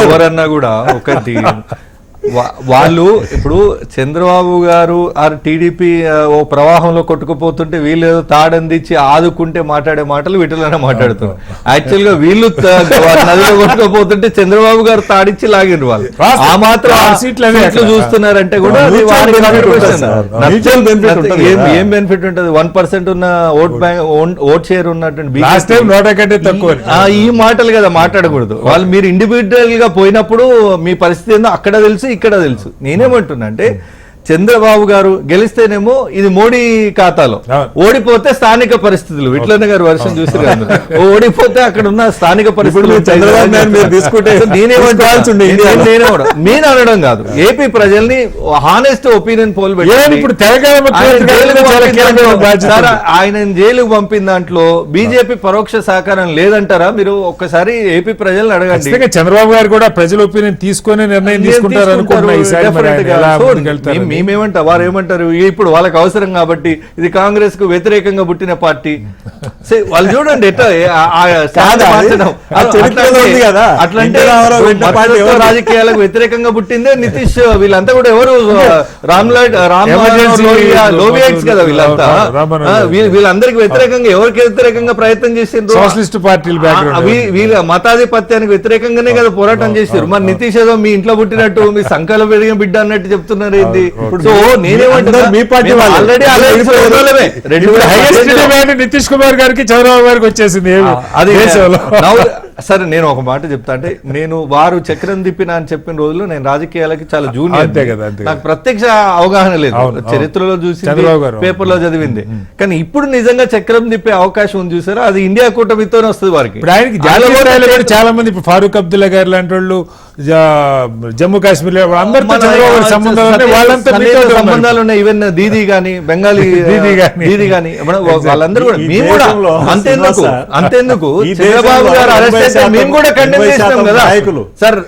ఎవరన్నా కూడా ఒకటి వాళ్ళు ఇప్పుడు చంద్రబాబు గారు ఆర్ టీడీపీ ఓ ప్రవాహంలో కొట్టుకుపోతుంటే వీళ్ళు ఏదో తాడందించి ఆదుకుంటే మాట్లాడే మాటలు వీటిలోనే మాట్లాడుతున్నారు. యాక్చువల్ గా వీళ్ళు నదిలో కొట్టుకుపోతుంటే చంద్రబాబు గారు తాడిచ్చి లాగిరు వాళ్ళు. ఆ మాత్రం సీట్లు చూస్తున్నారంటే కూడా ఏం బెనిఫిట్ ఉంటుంది? 1% ఉన్న ఓట్ షేర్ ఉన్నటువంటి ఈ మాటలు కదా మాట్లాడకూడదు. వాళ్ళు మీరు ఇండివిజువల్ గా పోయినప్పుడు మీ పరిస్థితి ఏందో అక్కడ తెలుసు, ఇక్కడ తెలుసు. నేనేమంటున్నా అంటే చంద్రబాబు గారు గెలిస్తేనేమో ఇది మోడీ ఖాతాలో, ఓడిపోతే స్థానిక పరిస్థితులు. విట్లన్న గారు వర్షం చూసి ఓడిపోతే అక్కడ ఉన్న స్థానిక పరిస్థితులు నేను అనడం కాదు, ఏపీ ప్రజల్ని హానెస్ట్ ఒపీనియన్ పోల్ పెట్టి ఆయన జైలుకు పంపిన దాంట్లో బీజేపీ పరోక్ష సహకారం లేదంటారా? మీరు ఒక్కసారి ఏపీ ప్రజల్ని అడగండి. చంద్రబాబు గారు కూడా ప్రజల ఒపీనియన్ తీసుకునే నిర్ణయం తీసుకుంటారు. మేమేమంటా వారు ఏమంటారు? ఇప్పుడు వాళ్ళకి అవసరం కాబట్టి ఇది కాంగ్రెస్ కు వ్యతిరేకంగా పుట్టిన పార్టీ. వాళ్ళు చూడండి ఎట్లా అట్లంటే రాజకీయాలకు వ్యతిరేకంగా పుట్టిందే నితీష్. వీళ్ళంతా కూడా ఎవరు లోవియట్స్ కదా వీళ్ళంతా. వీళ్ళందరికి వ్యతిరేకంగా ఎవరికి వ్యతిరేకంగా ప్రయత్నం చేసిండ్రు? సోషలిస్ట్ పార్టీలు వీళ్ళ మతాధిపత్యానికి వ్యతిరేకంగానే కదా పోరాటం చేశారు. మరి నితీష్ ఏదో మీ ఇంట్లో పుట్టినట్టు మీ సంఖ్యలో పెరిగిన బిడ్డ అన్నట్టు చెప్తున్నారు ఏంది? సో నేనేమంటున్నా మీ పార్టీ నితీష్ కుమార్ గారికి చంద్రబాబు గారికి వచ్చేసింది. సరే నేను ఒక మాట చెప్తా. అంటే నేను వారు చక్రం తిప్పిన అని చెప్పిన రోజుల్లో నేను రాజకీయాలకి చాలా జూనియర్, నాకు ప్రత్యక్ష అవగాహన లేదు. చరిత్రలో చూసి పేపర్ లో చదివింది. కానీ ఇప్పుడు నిజంగా చక్రం తిప్పే అవకాశం ఉంది చూసారా, అది ఇండియా కూటమితోనే వస్తుంది వారికి. ఆయనకి చాలా మంది ఫారూక్ అబ్దుల్లా గారు లాంటి వాళ్ళు జమ్మూ కాశ్మీర్ లో అందరితో సంబంధాలు ఉన్నాయి. ఈవెన్ దీదీ గాని బెంగాలీ దీదీ గాని వాళ్ళందరూ కూడా మేము కూడా అంతెందుకు చంద్రబాబు గారు అరెస్ట్ అయితే మేము కూడా కండెమ్ చేసినాం కదా సార్.